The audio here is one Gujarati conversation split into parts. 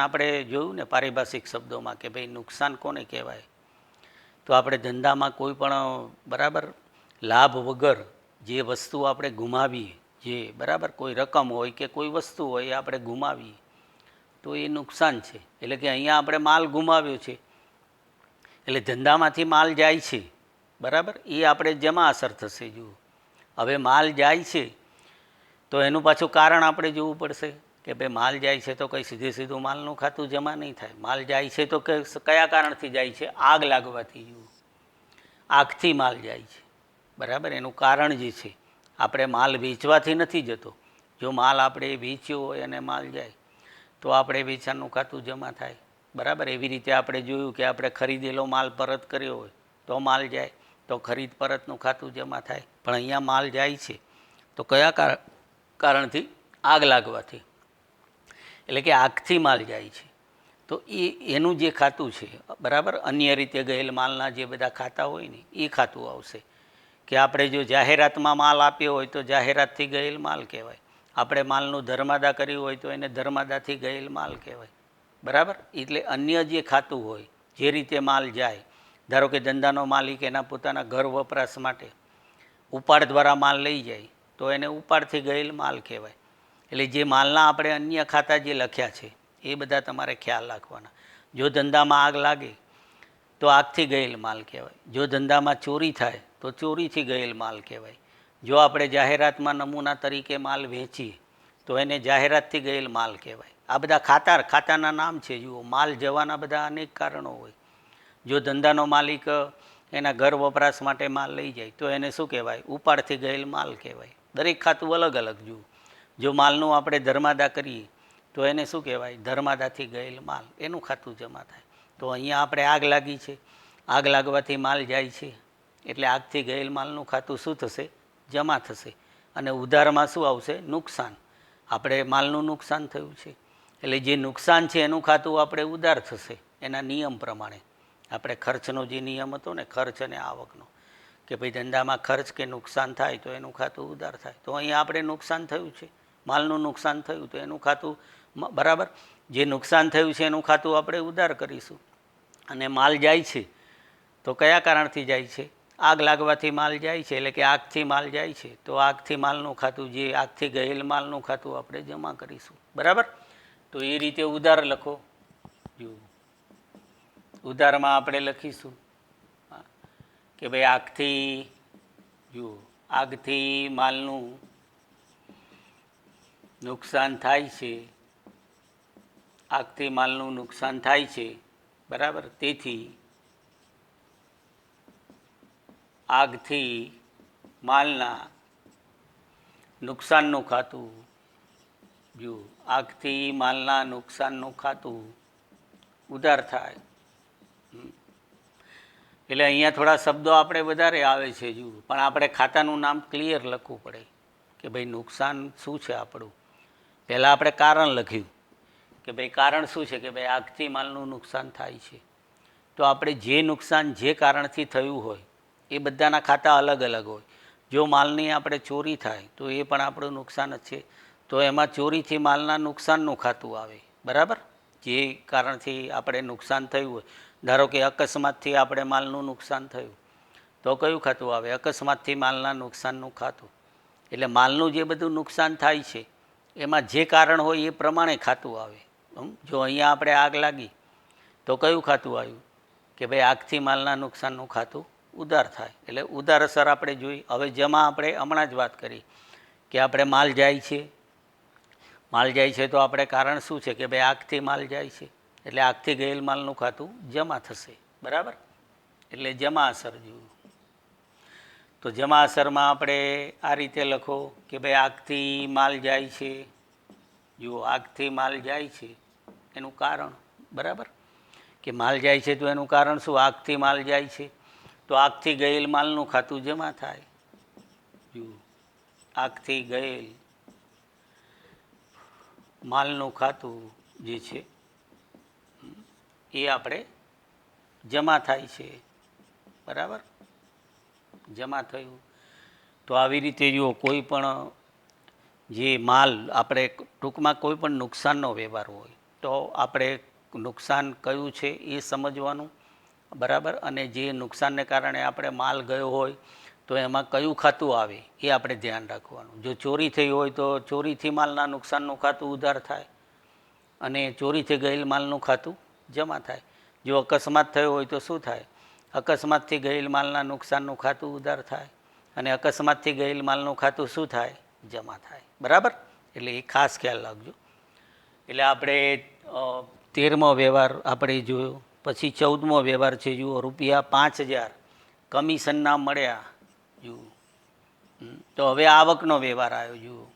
આપણે જોયું ને પારિભાષિક શબ્દોમાં કે ભાઈ નુકસાન કોને કહેવાય, તો આપણે ધંધામાં કોઈ પણ બરાબર લાભ વગર જે વસ્તુ આપણે ગુમાવીએ, જે બરાબર કોઈ રકમ હોય કે કોઈ વસ્તુ હોય એ આપણે ગુમાવીએ તો એ નુકસાન છે. એટલે કે અહીંયા આપણે માલ ગુમાવ્યો છે એટલે ધંધામાંથી માલ જાય છે બરાબર, એ આપણે જમા અસર થશે. જુઓ હવે માલ જાય છે તો એનું પાછું કારણ આપણે જોવું પડશે કે ભાઈ માલ જાય છે તો કંઈ સીધું માલનું ખાતું જમા નહીં થાય. માલ જાય છે તો કયા કારણથી જાય છે? આગ લાગવાથી. જુઓ આગથી માલ જાય છે બરાબર, એનું કારણ જે છે આપણે માલ વેચવાથી નથી જતો. જો માલ આપણે વેચ્યો હોય અને માલ જાય તો આપણે વેચાણનું ખાતું જમા થાય બરાબર. એવી રીતે આપણે જોયું કે આપણે ખરીદેલો માલ પરત કર્યો હોય તો માલ જાય તો ખરીદ પરતનું ખાતું જમા થાય. પણ અહીંયા માલ જાય છે તો કયા કારણથી? આગ લાગવાથી. એટલે કે આગથી માલ જાય છે તો એનું જે ખાતું છે બરાબર, અન્ય રીતે ગયેલ માલના જે બધા ખાતા હોય ને એ ખાતું આવશે. કે આપણે જો જાહેરાતમાં માલ આપ્યો હોય તો જાહેરાતથી ગયેલ માલ કહેવાય. આપણે માલનું ધર્માદા કર્યું હોય તો એને ધર્માદાથી ગયેલ માલ કહેવાય બરાબર. એટલે અન્ય જે ખાતું હોય, જે રીતે માલ જાય, ધારો કે ધંધાનો માલિક એના પોતાના ઘર વપરાશ માટે ઉપાડ દ્વારા માલ લઈ જાય તો એને ઉપાડથી ગયેલ માલ કહેવાય. એટલે જે માલના આપણે અન્ય ખાતા જે લખ્યા છે એ બધા તમારે ખ્યાલ રાખવાના. જો ધંધામાં આગ લાગે તો આગથી ગયેલ માલ કહેવાય. જો ધંધામાં ચોરી થાય તો ચોરીથી ગયેલ માલ કહેવાય. જો આપણે જાહેરાતમાં નમૂના તરીકે માલ વેચીએ તો એને જાહેરાતથી ગયેલ માલ કહેવાય. આ બધા ખાતાના નામ છે. જુઓ માલ જવાના બધા અનેક કારણો હોય. જો ધંધાનો માલિક એના ઘર વપરાશ માટે માલ લઈ જાય તો એને શું કહેવાય? ઉપાડથી ગયેલ માલ કહેવાય. દરેક ખાતું અલગ અલગ. જુઓ જો માલનું આપણે ધર્માદા કરીએ તો એને શું કહેવાય? ધર્માદાથી ગયેલ માલ, એનું ખાતું જમા થાય. તો અહીંયા આપણે આગ લાગી છે, આગ લાગવાથી માલ જાય છે એટલે આગથી ગયેલ માલનું ખાતું શું થશે? જમા થશે. અને ઉધારમાં શું આવશે? નુકસાન. આપણે માલનું નુકસાન થયું છે એટલે જે નુકસાન છે એનું ખાતું આપણે ઉધાર થશે. એના નિયમ પ્રમાણે આપણે ખર્ચનો જે નિયમ હતો ને, ખર્ચ અને આવકનો, કે ભાઈ ધંધામાં ખર્ચ કે નુકસાન થાય તો એનું ખાતું ઉધાર થાય. તો અહીંયા આપણે નુકસાન થયું છે, માલનું નુકસાન થયું તો એનું ખાતું બરાબર, જે નુકસાન થયું છે એનું ખાતું આપણે ઉધાર કરીશું. અને માલ જાય છે તો કયા કારણથી જાય છે? આગ લાગવાથી માલ જાય છે. એટલે કે આગથી માલ જાય છે તો આગથી માલનું ખાતું, જે આગથી ગયેલ માલનું ખાતું આપણે જમા કરીશું બરાબર. તો એ રીતે ઉધાર લખો. જો ઉધારમાં આપણે લખીશું કે ભાઈ આગથી, જુઓ આગથી માલનું નુકસાન થાય છે, આગથી માલનું નુકસાન થાય છે બરાબર. તેથી આગથી માલના નુકસાનનું ખાતું, જો આગથી માલના નુકસાનનું ખાતું ઉધાર થાય. એટલે અહીંયા થોડા શબ્દો આપણે વધારે આવે છે જુઓ, પણ આપણે ખાતાનું નામ ક્લિયર લખવું પડે કે ભાઈ નુકસાન શું છે આપણું. પહેલાં આપણે કારણ લખ્યું કે ભાઈ કારણ શું છે? કે ભાઈ આગથી માલનું નુકસાન થાય છે. તો આપણે જે નુકસાન જે કારણથી થયું હોય એ બધાના ખાતા અલગ અલગ હોય. જો માલની આપણે ચોરી થાય તો એ પણ આપણું નુકસાન જ છે. તો એમાં ચોરીથી માલના નુકસાનનું ખાતું આવે બરાબર. જે કારણથી આપણે નુકસાન થયું હોય, ધારો કે અકસ્માતથી આપણે માલનું નુકસાન થયું તો કયું ખાતું આવે? અકસ્માતથી માલના નુકસાનનું ખાતું. એટલે માલનું જે બધું નુકસાન થાય છે એમાં જે કારણ હોય એ પ્રમાણે ખાતું આવે. જો અહીંયા આપણે આગ લાગી તો કયું ખાતું આવ્યું? કે ભાઈ આગથી માલના નુકસાનનું ખાતું ઉધાર થાય. એટલે ઉધાર અસર આપણે જોઈ. હવે જમા આપણે હમણાં જ વાત કરી કે આપણે માલ જાય છે, માલ જાય છે તો આપણે કારણ શું છે? કે ભાઈ આગથી માલ જાય છે એટલે આગથી ગયેલ માલનું ખાતું જમા થશે બરાબર. એટલે જમા અસર જોયું. તો જમા અસરમાં આપણે આ રીતે લખો કે ભાઈ આગથી માલ જાય છે. જુઓ આગથી માલ જાય છે એનું કારણ બરાબર, કે માલ જાય છે તો એનું કારણ શું? આગથી માલ જાય છે તો આગથી ગયેલ માલનું ખાતું જમા થાય. જુઓ આગથી ગયેલ માલનું ખાતું જે છે એ આપણે જમા થાય છે બરાબર. જમા થયું. તો આવી રીતે જુઓ કોઈ પણ જે માલ આપણે ટૂંકમાં કોઈ પણ નુકસાનનો વ્યવહાર હોય તો તો આપણે નુકસાન કયું છે એ સમજવાનું, બરાબર. અને જે નુકસાનને કારણે આપણે માલ ગયો હોય તો એમાં કયું ખાતું આવે એ આપણે ધ્યાન રાખવાનું. જો ચોરી થઈ હોય તો ચોરીથી માલના નુકસાનનું ખાતું ઉધાર થાય અને ચોરીથી ગયેલ માલનું ખાતું જમા થાય. જો અકસ્માત થયો હોય તો શું થાય? અકસ્માતથી ગયેલ માલના નુકસાનનું ખાતું ઉધાર થાય અને અકસ્માતથી ગયેલ માલનું ખાતું શું થાય? જમા થાય, બરાબર. એટલે એ ખાસ ખ્યાલ રાખજો. એટલે આપણે 13મો વ્યવહાર આપણે જોયો. પછી 14મો વ્યવહાર છે, જુઓ, ₹5000 કમિશનના મળ્યા. જુઓ, તો હવે આવકનો વ્યવહાર આવ્યો. જુઓ,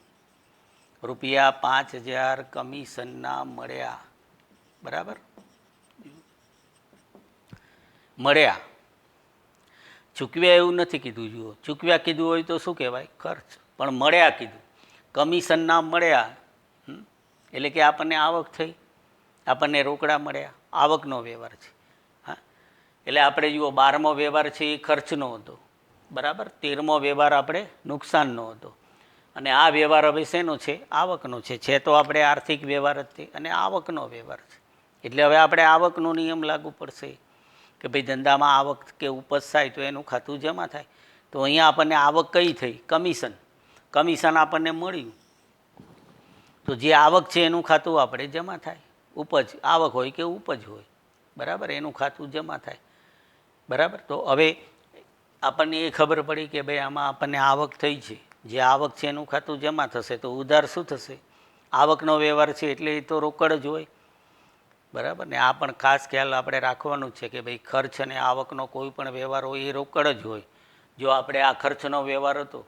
₹5000 કમિશનના મળ્યા, બરાબર. મળ્યા, ચૂકવ્યા એવું નથી કીધું. જુઓ, ચૂકવ્યા કીધું હોય તો શું કહેવાય? ખર્ચ. પણ મળ્યા કીધું, કમિશનના મળ્યા, એટલે કે આપણને આવક થઈ, આપણને રોકડા મળ્યા, આવકનો વ્યવહાર છે. હા, એટલે આપણે જુઓ 12મો વ્યવહાર છે એ ખર્ચનો હતો, બરાબર. 13મો વ્યવહાર આપણે નુકસાનનો હતો અને આ વ્યવહાર હવે શેનો છે? આવકનો છે. તો આપણે આર્થિક વ્યવહાર જ તે અને આવકનો વ્યવહાર છે. એટલે હવે આપણે આવકનો નિયમ લાગુ પડશે કે ભાઈ ધંધામાં આવક કે ઉપજ થાય તો એનું ખાતું જમા થાય. તો અહીંયા આપણને આવક કઈ થઈ? કમિશન. કમિશન આપણને મળ્યું તો જે આવક છે એનું ખાતું આપણે જમા થાય. ઉપજ, આવક હોય કે ઉપજ હોય, બરાબર, એનું ખાતું જમા થાય, બરાબર. તો હવે આપણને એ ખબર પડી કે ભાઈ આમાં આપણને આવક થઈ છે, જે આવક છે એનું ખાતું જમા થશે. તો ઉધાર શું થશે? આવકનો વ્યવહાર છે એટલે એ તો રોકડ જ હોય, બરાબર ને. આ પણ ખાસ ખ્યાલ આપણે રાખવાનું જ છે કે ભાઈ ખર્ચ અને આવકનો કોઈ પણ વ્યવહાર હોય એ રોકડ જ હોય. જો આપણે આ ખર્ચનો વ્યવહાર હતો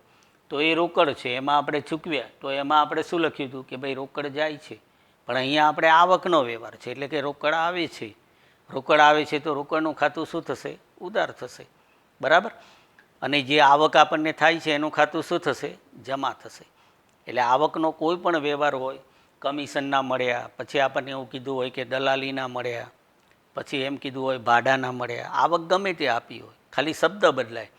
તો એ રોકડ છે, એમાં આપણે ચૂકવ્યા તો એમાં આપણે શું લખ્યું હતું કે ભાઈ રોકડ જાય છે. પણ અહીંયા આપણે આવકનો વ્યવહાર છે એટલે કે રોકડ આવે છે. રોકડ આવે છે તો રોકડનું ખાતું શું થશે? ઉધાર થશે, બરાબર. અને જે આવક આપણને થાય છે એનું ખાતું શું થશે? જમા થશે. એટલે આવકનો કોઈ પણ વ્યવહાર હોય, કમિશનના મળ્યા, પછી આપણને એવું કીધું હોય કે દલાલીના મળ્યા, પછી એમ કીધું હોય ભાડાના મળ્યા, આવક ગમે તે આપી હોય, ખાલી શબ્દ બદલાય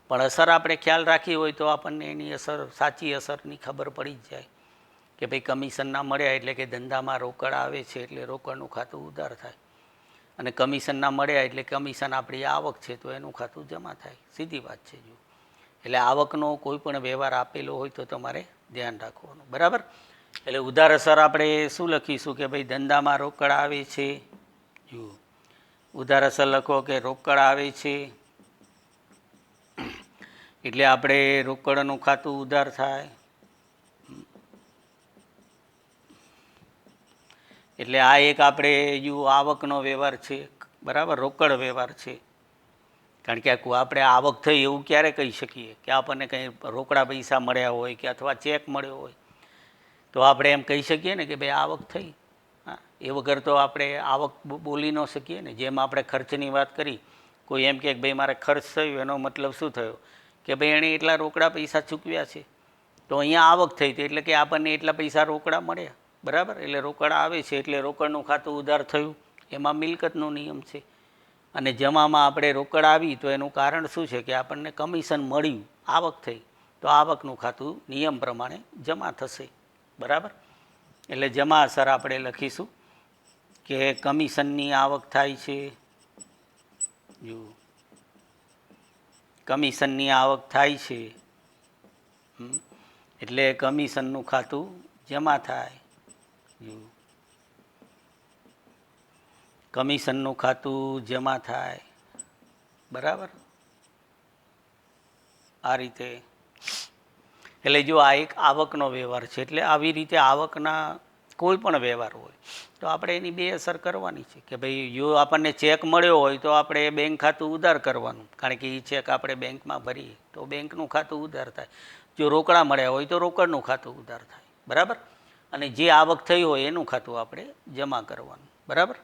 પણ અસર આપણે ખ્યાલ રાખી હોય તો આપણને એની અસર, સાચી અસરની ખબર પડી જ જાય કે ભાઈ કમિશનના મળ્યા એટલે કે ધંધામાં રોકડ આવે છે એટલે રોકડનું ખાતું ઉધાર થાય અને કમિશનના મળ્યા એટલે કમિશન આપણી આવક છે તો એનું ખાતું જમા થાય. સીધી વાત છે. જો એટલે આવકનો કોઈ પણ વ્યવહાર આપેલો હોય તો તમારે ધ્યાન રાખવાનું, બરાબર. એટલે ઉધાર અસર આપણે શું લખીશું કે ભાઈ ધંધામાં રોકડ આવે છે. જુઓ, ઉધાર અસર લખો કે રોકડ આવે છે એટલે આપણે રોકડનું ખાતું ઉધાર થાય. એટલે આ એક આપણે આવકનો વ્યવહાર છે, બરાબર, રોકડ વ્યવહાર છે. કારણ કે આપણે આવક થઈ એવું ક્યારે કહી શકીએ કે આપણને કંઈ રોકડા પૈસા મળ્યા હોય કે અથવા ચેક મળ્યો હોય તો આપણે એમ કહી શકીએ ને કે ભાઈ આવક થઈ. હા, એ વગર તો આપણે આવક બોલી ન શકીએ ને. જેમ આપણે ખર્ચની વાત કરી, કોઈ એમ કે ભાઈ મારે ખર્ચ થયું, એનો મતલબ શું થયો કે ભાઈ એણે એટલા રોકડા પૈસા ચૂકવ્યા છે તો અહીંયા આવક થઈ હતી એટલે કે આપણને એટલા પૈસા રોકડા મળ્યા, બરાબર. એટલે રોકડ આવે છે એટલે રોકડનું ખાતું ઉધાર થયું, એમાં મિલકતનો નિયમ છે. અને જમામાં આપણે રોકડ આવી તો એનું કારણ શું છે કે આપણને કમિશન મળ્યું, આવક થઈ, તો આવકનું ખાતું નિયમ પ્રમાણે જમા થશે, બરાબર. એટલે જમા અસર આપણે લખીશું કે કમિશનની આવક થાય છે. જો કમિશનની આવક થાય છે એટલે કમિશનનું ખાતું જમા થાય. જો કમિશનનું ખાતું જમા થાય, બરાબર. આ રીતે. એટલે જો આ એક આવકનો વ્યવહાર છે. એટલે આવી રીતે આવકના કોઈ પણ વ્યવહાર હોય તો આપણે એની બે અસર કરવાની છે કે ભાઈ જો આપણને ચેક મળ્યો હોય તો આપણે બેંક ખાતું ઉધાર કરવાનું, કારણ કે એ ચેક આપણે બેંકમાં ભરીએ તો બેંકનું ખાતું ઉધાર થાય. જો રોકડા મળ્યા હોય તો રોકડનું ખાતું ઉધાર થાય, બરાબર. અને જે આવક થઈ હોય એનું ખાતું આપણે જમા કરવાનું, બરાબર.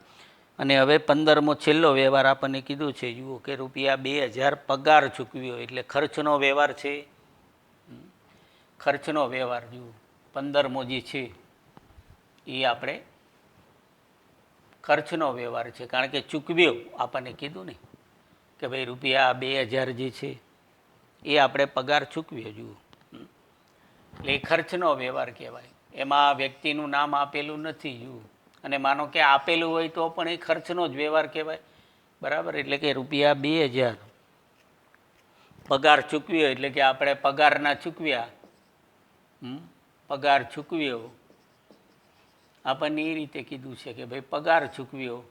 અને હવે 15મો છેલ્લો વ્યવહાર આપણને કીધું છે. જુઓ કે ₹2000 પગાર ચૂકવ્યો એટલે ખર્ચનો વ્યવહાર છે. ખર્ચનો વ્યવહાર જુઓ 15મો જે છે એ આપણે ખર્ચનો વ્યવહાર છે, કારણ કે ચૂકવ્યો આપણને કીધું ને કે ભાઈ ₹2000 જે છે એ આપણે પગાર ચૂકવ્યો. જુઓ એટલે એ ખર્ચનો વ્યવહાર કહેવાય. એમાં વ્યક્તિનું નામ આપેલું નથી. જુઓ અને માનો કે આપેલું હોય તો પણ એ ખર્ચનો જ વ્યવહાર કહેવાય, બરાબર. એટલે કે ₹2000 પગાર ચૂકવ્યો, એટલે કે આપણે પગારના ચૂકવ્યા, પગાર ચૂકવ્યો, આપણને એ રીતે કીધું છે કે ભાઈ પગાર ચૂકવ્યો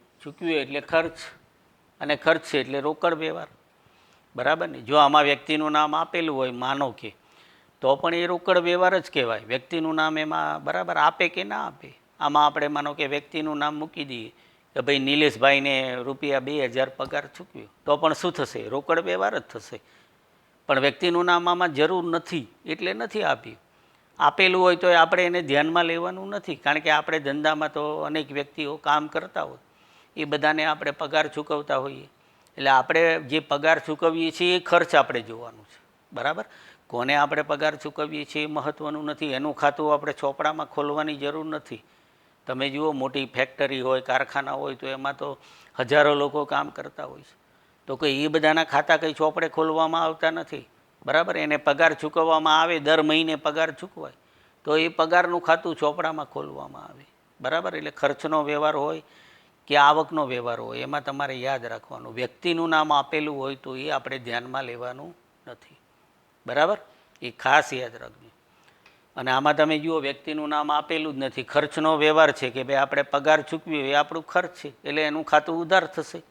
એટલે ખર્ચ, અને ખર્ચ છે એટલે રોકડ વ્યવહાર, બરાબર ને. જો આમાં વ્યક્તિનું નામ આપેલું હોય માનો કે, તો પણ એ રોકડ વ્યવહાર જ કહેવાય. વ્યક્તિનું નામ એમાં બરાબર આપે કે ના આપે, આમાં આપણે માનો કે વ્યક્તિનું નામ મૂકી દઈએ કે ભાઈ નિલેશભાઈને ₹2000 પગાર ચૂકવ્યો, તો પણ શું થશે? રોકડ વ્યવહાર જ થશે. પણ વ્યક્તિનું નામ આમાં જરૂર નથી એટલે નથી આપ્યું. આપેલું હોય તો આપણે એને ધ્યાનમાં લેવાનું નથી, કારણ કે આપણે ધંધામાં તો અનેક વ્યક્તિઓ કામ કરતા હોય, એ બધાને આપણે પગાર ચૂકવતા હોઈએ. એટલે આપણે જે પગાર ચૂકવીએ છીએ એ ખર્ચ આપણે જોવાનું છે, બરાબર. કોને આપણે પગાર ચૂકવીએ છીએ એ મહત્ત્વનું નથી. એનું ખાતું આપણે ચોપડામાં ખોલવાની જરૂર નથી. તમે જુઓ, મોટી ફેક્ટરી હોય, કારખાના હોય, તો એમાં તો હજારો લોકો કામ કરતા હોય છે, તો કંઈ એ બધાના ખાતા કંઈ ચોપડે ખોલવામાં આવતા નથી, બરાબર. એને પગાર ચૂકવવામાં આવે, દર મહિને પગાર ચૂકવાય, તો એ પગારનું ખાતું ચોપડામાં ખોલવામાં આવે, બરાબર. એટલે ખર્ચનો વ્યવહાર હોય કે આવકનો વ્યવહાર હોય, એમાં તમારે યાદ રાખવાનું, વ્યક્તિનું નામ આપેલું હોય તો એ આપણે ધ્યાનમાં લેવાનું નથી, બરાબર. એ ખાસ યાદ રાખજો. અને આમાં તમે જુઓ, વ્યક્તિનું નામ આપેલું જ નથી, ખર્ચનો વ્યવહાર છે કે ભાઈ આપણે પગાર ચૂકવ્યો એ આપણું ખર્ચ છે, એટલે એનું ખાતું ઉધાર થશે.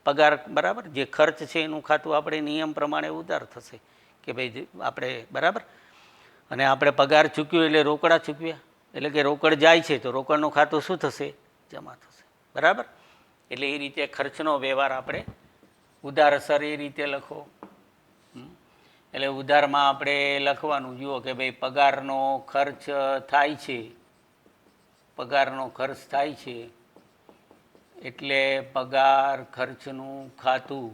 પગાર, બરાબર, જે ખર્ચ છે એનું ખાતું આપણે નિયમ પ્રમાણે ઉધાર થશે કે ભાઈ આપણે, બરાબર. અને આપણે પગાર ચૂક્યો એટલે રોકડા ચૂકવ્યા, એટલે કે રોકડ જાય છે તો રોકડનું ખાતું શું થશે? જમા થશે, બરાબર. એટલે એ રીતે ખર્ચનો વ્યવહાર આપણે ઉધાર અસર એ રીતે લખો. એટલે ઉધારમાં આપણે લખવાનું, જુઓ કે ભાઈ પગારનો ખર્ચ થાય છે, પગારનો ખર્ચ થાય છે એટલે પગાર ખર્ચનું ખાતું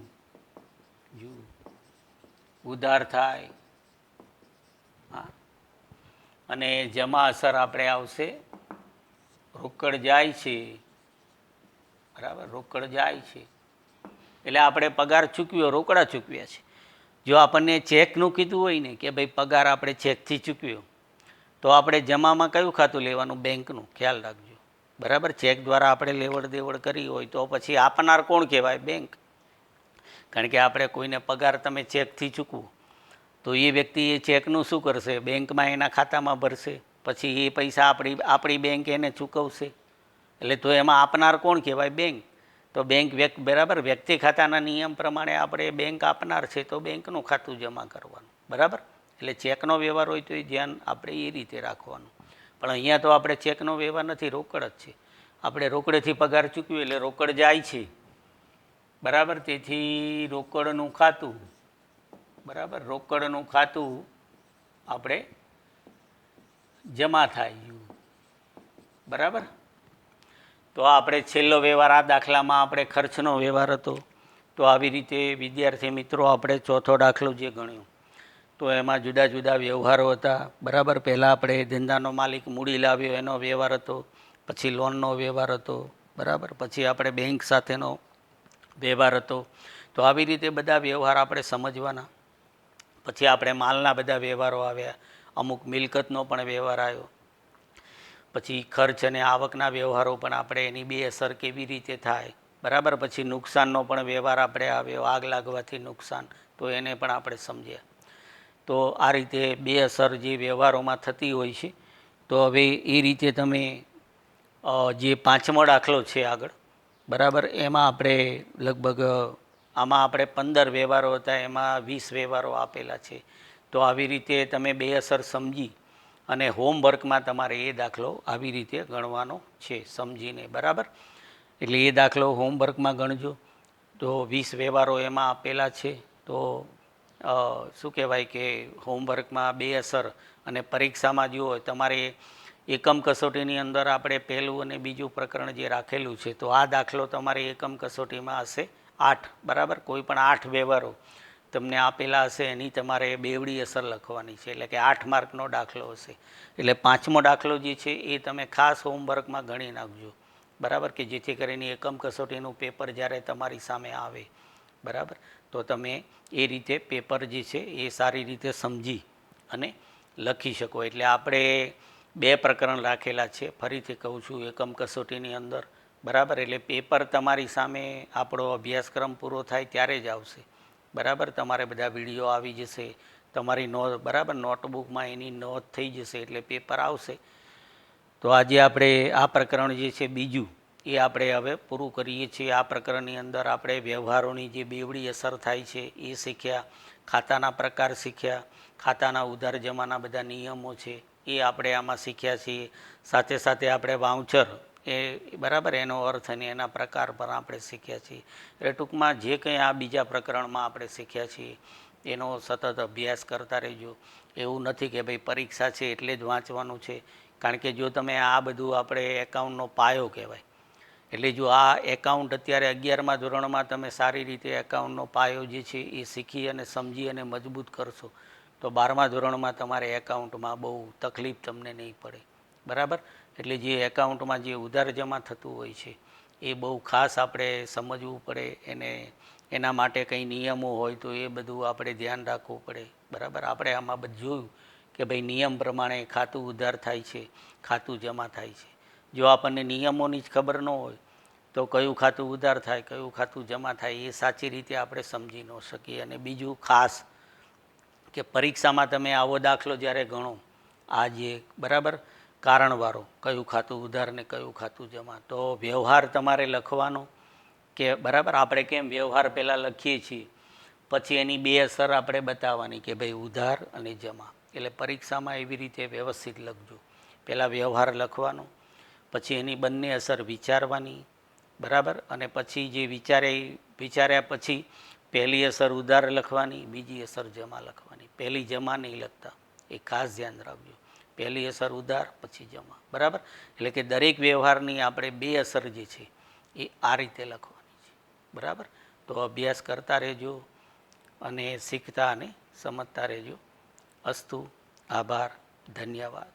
ઉધાર થાય. હા, અને જમા અસર આપણે આવશે રોકડ જાય છે, બરાબર, રોકડ જાય છે એટલે આપણે પગાર ચૂકવ્યો, રોકડા ચૂકવ્યા છે. જો આપણને ચેકનું કીધું હોય ને કે ભાઈ પગાર આપણે ચેકથી ચૂકવ્યો, તો આપણે જમામાં કયું ખાતું લેવાનું? બેંકનું, ખ્યાલ રાખજો, બરાબર. ચેક દ્વારા આપણે લેવડ દેવડ કરી હોય તો પછી આપનાર કોણ કહેવાય? બેંક. કારણ કે આપણે કોઈને પગાર તમે ચેકથી ચૂકવો તો એ વ્યક્તિ એ ચેકનું શું કરશે? બેંકમાં એના ખાતામાં ભરશે, પછી એ પૈસા આપણી બેંક એને ચૂકવશે, એટલે તો એમાં આપનાર કોણ કહેવાય? બેંક. તો બેંક બરાબર, વ્યક્તિ ખાતાના નિયમ પ્રમાણે આપણે બેંક આપનાર છે તો બેંકનું ખાતું જમા કરવાનું, બરાબર. એટલે ચેકનો વ્યવહાર હોય તો એ ધ્યાન આપણે એ રીતે રાખવાનું. પણ અહીંયા તો આપણે ચેકનો વ્યવહાર નથી, રોકડ જ છે. આપણે રોકડેથી પગાર ચૂકવ્યો એટલે રોકડ જાય છે, બરાબર. તેથી રોકડનું ખાતું, બરાબર, રોકડનું ખાતું આપણે જમા થાય, બરાબર. તો આપણે છેલ્લો વ્યવહાર આ દાખલામાં આપણે ખર્ચનો વ્યવહાર હતો. તો આવી રીતે વિદ્યાર્થી મિત્રો આપણે ચોથો દાખલો જે ગણ્યો તો એમાં જુદા જુદા વ્યવહારો હતા, બરાબર. પહેલાં આપણે ધંધાનો માલિક મૂડી લાવ્યો એનો વ્યવહાર હતો, પછી લોનનો વ્યવહાર હતો, બરાબર, પછી આપણે બેંક સાથેનો વ્યવહાર હતો. તો આવી રીતે બધા વ્યવહાર આપણે સમજવાના. પછી આપણે માલના બધા વ્યવહારો આવ્યા, અમુક મિલકતનો પણ વ્યવહાર આવ્યો, પછી ખર્ચ અને આવકના વ્યવહારો પણ આપણે એની બે અસર કેવી રીતે થાય, બરાબર. પછી નુકસાનનો પણ વ્યવહાર આપણે આવ્યો, આગ લાગવાથી નુકસાન, તો એને પણ આપણે સમજ્યા. તો આ રીતે બે અસર જે વ્યવહારોમાં થતી હોય છે. તો હવે એ રીતે તમે જે પાંચમો દાખલો છે આગળ, બરાબર, એમાં આપણે લગભગ આમાં આપણે 15 વ્યવહારો હતા, એમાં 20 વ્યવહારો આપેલા છે. તો આવી રીતે તમે બે અસર સમજી અને હોમવર્કમાં તમારે એ દાખલો આવી રીતે ગણવાનો છે, સમજીને, બરાબર. એટલે એ દાખલો હોમવર્કમાં ગણજો. તો 20 વ્યવહારો એમાં આપેલા છે. તો શું કહેવાય કે હોમવર્કમાં બે અસર, અને પરીક્ષામાં જુઓ તમારે એકમ કસોટીની અંદર આપણે પહેલું અને બીજું પ્રકરણ જે રાખેલું છે, તો આ દાખલો તમારે એકમ કસોટીમાં હશે 8, બરાબર. કોઈ પણ 8 વ્યવહારો તમને આપેલા હશે, એની તમારે બેવડી અસર લખવાની છે, એટલે કે 8 માર્કનો દાખલો હશે. એટલે પાંચમો દાખલો જે છે એ તમે ખાસ હોમવર્કમાં ગણી નાખજો, બરાબર, કે જેથી કરીને એકમ કસોટીનું પેપર જ્યારે તમારી સામે આવે, બરાબર, તો તમે એ રીતે પેપર જે છે એ સારી રીતે સમજી અને લખી શકો. એટલે આપણે 2 પ્રકરણ રાખેલા છે. ફરીથી કહું છું, એકમ કસોટીની અંદર, બરાબર. એટલે પેપર તમારી સામે આપણો અભ્યાસક્રમ પૂરો થાય ત્યારે જ આવશે, બરાબર. તમારે બધા વિડીયો આવી જશે, તમારી બરાબર નોટબુકમાં એની નોંધ થઈ જશે, એટલે પેપર આવશે. તો આજે આપણે આ પ્રકરણ જે છે બીજું, એ આપણે હવે પૂરું કરીએ છીએ. આ પ્રકરણની અંદર આપણે વ્યવહારોની જે બેવડી અસર થાય છે એ શીખ્યા, ખાતાના પ્રકાર શીખ્યા, ખાતાના ઉધાર જમાના બધા નિયમો છે એ આપણે આમાં શીખ્યા છીએ. સાથે સાથે આપણે વાઉચર એ બરાબર એનો અર્થ અને એના પ્રકાર પર આપણે શીખ્યા છીએ. એટલે ટૂંકમાં જે કંઈ આ બીજા પ્રકરણમાં આપણે શીખ્યા છીએ એનો સતત અભ્યાસ કરતા રહેજો. એવું નથી કે ભાઈ પરીક્ષા છે એટલે જ વાંચવાનું છે. કારણ કે જો તમે આ બધું આપણે એકાઉન્ટનો પાયો કહેવાય, એટલે જો આ એકાઉન્ટ અત્યારે 11મા ધોરણમાં તમે સારી રીતે એકાઉન્ટનો પાયો જે છે એ શીખી અને સમજી અને મજબૂત કરશો તો 12મા ધોરણમાં તમારે એકાઉન્ટમાં બહુ તકલીફ તમને નહીં પડે, બરાબર. એટલે જે એકાઉન્ટમાં જે ઉધાર જમા થતું હોય છે એ બહુ ખાસ આપણે સમજવું પડે. એના માટે કંઈ નિયમો હોય તો એ બધું આપણે ધ્યાન રાખવું પડે, બરાબર. આપણે આમાં બધું જોયું કે ભાઈ નિયમ પ્રમાણે ખાતું ઉધાર થાય છે, ખાતું જમા થાય છે. જો આપણને નિયમોની જ ખબર ન હોય તો કયું ખાતું ઉધાર થાય, કયું ખાતું જમા થાય એ સાચી રીતે આપણે સમજી ન શકીએ. અને બીજું ખાસ કે પરીક્ષામાં તમે આવો દાખલો જ્યારે ગણો, આ જે બરાબર કારણવાળો, કયું ખાતું ઉધાર ને કયું ખાતું જમા, તો વ્યવહાર તમારે લખવાનો કે બરાબર. આપણે કેમ વ્યવહાર પહેલાં લખીએ છીએ, પછી એની 2 અસર આપણે બતાવવાની કે ભાઈ ઉધાર અને જમા. એટલે પરીક્ષામાં એવી રીતે વ્યવસ્થિત લખજો. પહેલાં વ્યવહાર લખવાનો, પછી એની બંને અસર વિચારવાની, બરાબર. અને પછી જે વિચાર્યા પછી પહેલી અસર ઉધાર લખવાની, બીજી અસર જમા લખવાની. પહેલી જમા નહીં લખતા, એ ખાસ ધ્યાન રાખજો. પહેલી અસર ઉધાર, પછી જમા, બરાબર. એટલે કે દરેક વ્યવહારની આપણે 2 અસર જે છે એ આ રીતે લખવાની છે, બરાબર. તો અભ્યાસ કરતા રહેજો અને શીખતા અને સમજતા રહેજો. અસ્તુ, આભાર, ધન્યવાદ.